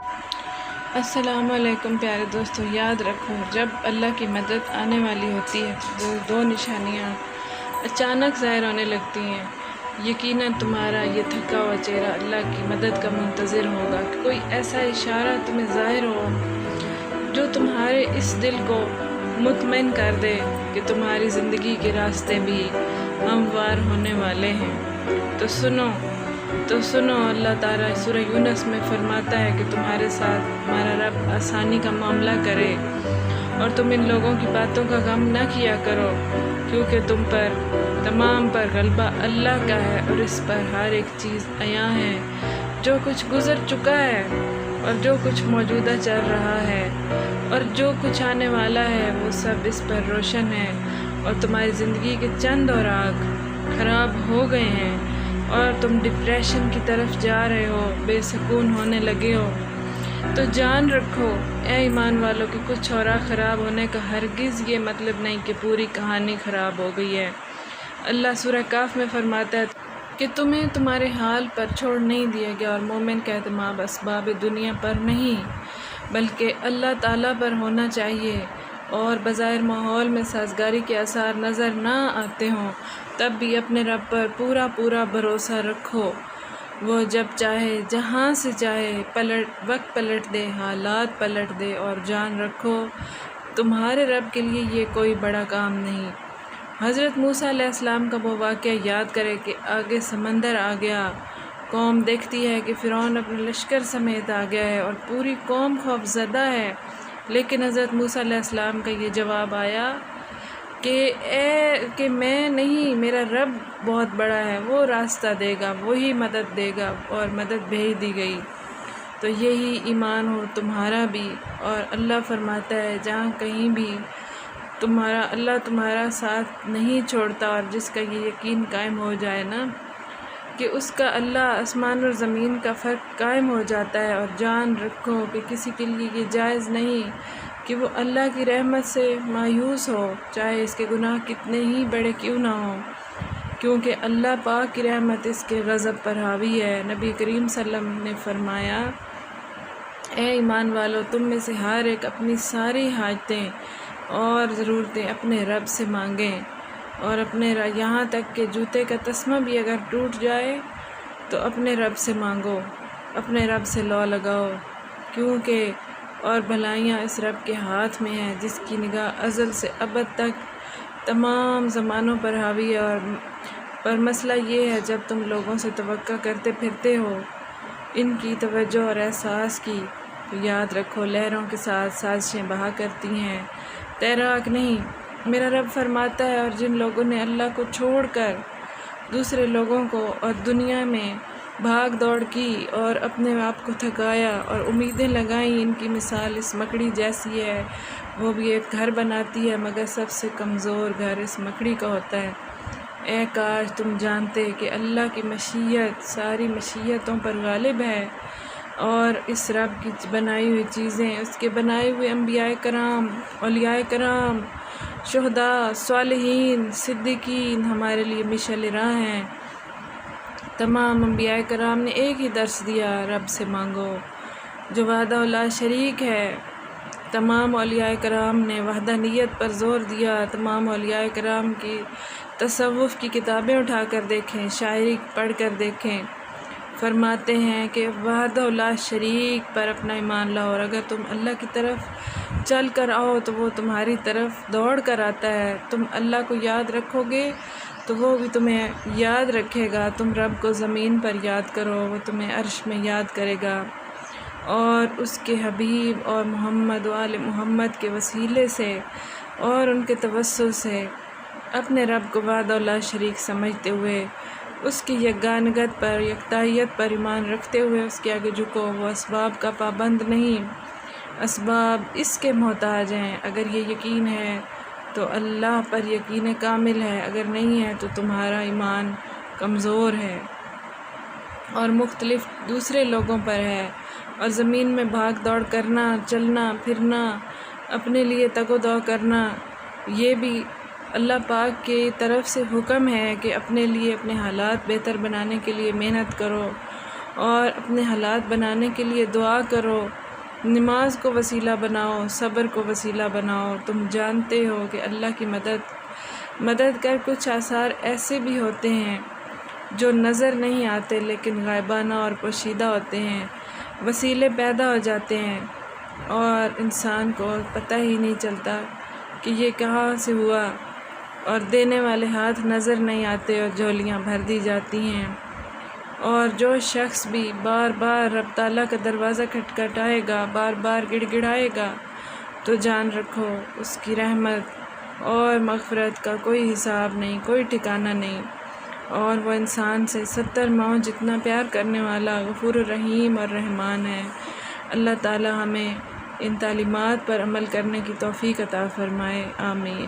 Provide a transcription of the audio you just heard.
السلام علیکم پیارے دوستو، یاد رکھو جب اللہ کی مدد آنے والی ہوتی ہے تو دو نشانیاں اچانک ظاہر ہونے لگتی ہیں۔ یقیناً تمہارا یہ تھکا ہوا چہرہ اللہ کی مدد کا منتظر ہوگا کہ کوئی ایسا اشارہ تمہیں ظاہر ہو جو تمہارے اس دل کو مطمئن کر دے کہ تمہاری زندگی کے راستے بھی ہموار ہونے والے ہیں۔ تو سنو اللہ تعالیٰ سورہ یونس میں فرماتا ہے کہ تمہارے ساتھ تمہارا رب آسانی کا معاملہ کرے اور تم ان لوگوں کی باتوں کا غم نہ کیا کرو، کیونکہ تم پر تمام پر غلبہ اللہ کا ہے اور اس پر ہر ایک چیز عیاں ہے۔ جو کچھ گزر چکا ہے اور جو کچھ موجودہ چل رہا ہے اور جو کچھ آنے والا ہے وہ سب اس پر روشن ہے، اور تمہاری زندگی کے چند اوراق خراب ہو گئے ہیں اور تم ڈپریشن کی طرف جا رہے ہو، بے سکون ہونے لگے ہو، تو جان رکھو اے ایمان والوں کہ کچھ اوراق خراب ہونے کا ہرگز یہ مطلب نہیں کہ پوری کہانی خراب ہو گئی ہے۔ اللہ سورہ کاف میں فرماتا ہے کہ تمہیں تمہارے حال پر چھوڑ نہیں دیا گیا، اور مومن کا اعتماد اسباب دنیا پر نہیں بلکہ اللہ تعالیٰ پر ہونا چاہیے، اور بظاہر ماحول میں سازگاری کے آثار نظر نہ آتے ہوں تب بھی اپنے رب پر پورا بھروسہ رکھو۔ وہ جب چاہے جہاں سے چاہے وقت پلٹ دے، حالات پلٹ دے، اور جان رکھو تمہارے رب کے لیے یہ کوئی بڑا کام نہیں۔ حضرت موسیٰ علیہ السلام کا وہ واقعہ یاد کرے کہ آگے سمندر آ گیا، قوم دیکھتی ہے کہ فرعون اپنے لشکر سمیت آ گیا ہے اور پوری قوم خوف زدہ ہے، لیکن حضرت موسیٰ علیہ السلام کا یہ جواب آیا کہ میں نہیں، میرا رب بہت بڑا ہے، وہ راستہ دے گا، وہی مدد دے گا، اور مدد بھیج دی گئی۔ تو یہی ایمان ہو تمہارا بھی، اور اللہ فرماتا ہے جہاں کہیں بھی اللہ تمہارا ساتھ نہیں چھوڑتا، اور جس کا یہ یقین قائم ہو جائے نا کہ اس کا اللہ آسمان اور زمین کا فرق قائم ہو جاتا ہے، اور جان رکھو کہ کسی کے لیے یہ جائز نہیں کہ وہ اللہ کی رحمت سے مایوس ہو، چاہے اس کے گناہ کتنے ہی بڑے کیوں نہ ہوں، کیونکہ اللہ پاک کی رحمت اس کے غضب پر حاوی ہے۔ نبی کریم صلی اللہ علیہ وسلم نے فرمایا، اے ایمان والو، تم میں سے ہر ایک اپنی ساری حاجتیں اور ضرورتیں اپنے رب سے مانگیں، اور یہاں تک کہ جوتے کا تسمہ بھی اگر ٹوٹ جائے تو اپنے رب سے مانگو، اپنے رب سے لو لگاؤ، کیونکہ اور بھلائیاں اس رب کے ہاتھ میں ہیں جس کی نگاہ ازل سے ابد تک تمام زمانوں پر حاوی ہے۔ پر مسئلہ یہ ہے جب تم لوگوں سے توقع کرتے پھرتے ہو ان کی توجہ اور احساس کی، تو یاد رکھو لہروں کے ساتھ سازشیں بہا کرتی ہیں، تیراک نہیں۔ میرا رب فرماتا ہے، اور جن لوگوں نے اللہ کو چھوڑ کر دوسرے لوگوں کو اور دنیا میں بھاگ دوڑ کی اور اپنے آپ کو تھکایا اور امیدیں لگائیں، ان کی مثال اس مکڑی جیسی ہے، وہ بھی ایک گھر بناتی ہے مگر سب سے کمزور گھر اس مکڑی کا ہوتا ہے۔ اے کاش تم جانتے کہ اللہ کی مشیت ساری مشیتوں پر غالب ہے، اور اس رب کی بنائی ہوئی چیزیں، اس کے بنائے ہوئے انبیاء کرام، اولیاء کرام، شہداء، صالحین، صدیقین ہمارے لیے مشعل راہ ہیں۔ تمام انبیاء کرام نے ایک ہی درس دیا، رب سے مانگو جو وحدہ لا شریک ہے۔ تمام اولیاء کرام نے وحدانیت پر زور دیا۔ تمام اولیاء کرام کی تصوف کی کتابیں اٹھا کر دیکھیں، شاعری پڑھ کر دیکھیں، فرماتے ہیں کہ وحدہ لا شریک پر اپنا ایمان لاؤ، اور اگر تم اللہ کی طرف چل کر آؤ تو وہ تمہاری طرف دوڑ کر آتا ہے۔ تم اللہ کو یاد رکھو گے تو وہ بھی تمہیں یاد رکھے گا۔ تم رب کو زمین پر یاد کرو، وہ تمہیں عرش میں یاد کرے گا، اور اس کے حبیب اور محمد و آل محمد کے وسیلے سے اور ان کے توسل سے اپنے رب کو وحدہ لا شریک سمجھتے ہوئے، اس کی یگانگت پر، یکتائیت پر ایمان رکھتے ہوئے اس کے آگے جھکو۔ وہ اسباب کا پابند نہیں، اسباب اس کے محتاج ہیں۔ اگر یہ یقین ہے تو اللہ پر یقین کامل ہے، اگر نہیں ہے تو تمہارا ایمان کمزور ہے اور مختلف دوسرے لوگوں پر ہے، اور زمین میں بھاگ دوڑ کرنا، چلنا پھرنا، اپنے لیے تگ و دو کرنا، یہ بھی اللہ پاک کی طرف سے حکم ہے کہ اپنے لیے اپنے حالات بہتر بنانے کے لیے محنت کرو، اور اپنے حالات بنانے کے لیے دعا کرو، نماز کو وسیلہ بناؤ، صبر کو وسیلہ بناؤ۔ تم جانتے ہو کہ اللہ کی مدد کر کچھ آثار ایسے بھی ہوتے ہیں جو نظر نہیں آتے لیکن غائبانہ اور پوشیدہ ہوتے ہیں، وسیلے پیدا ہو جاتے ہیں اور انسان کو پتہ ہی نہیں چلتا کہ یہ کہاں سے ہوا، اور دینے والے ہاتھ نظر نہیں آتے اور جھولیاں بھر دی جاتی ہیں۔ اور جو شخص بھی بار بار رب تعالیٰ کا دروازہ کھٹکھٹائے گا، بار بار گڑ گڑائے گا، تو جان رکھو اس کی رحمت اور مغفرت کا کوئی حساب نہیں، کوئی ٹھکانہ نہیں، اور وہ انسان سے 70 ماؤں جتنا پیار کرنے والا غفور الرحیم اور رحمان ہے۔ اللہ تعالیٰ ہمیں ان تعلیمات پر عمل کرنے کی توفیق عطا فرمائے، آمین۔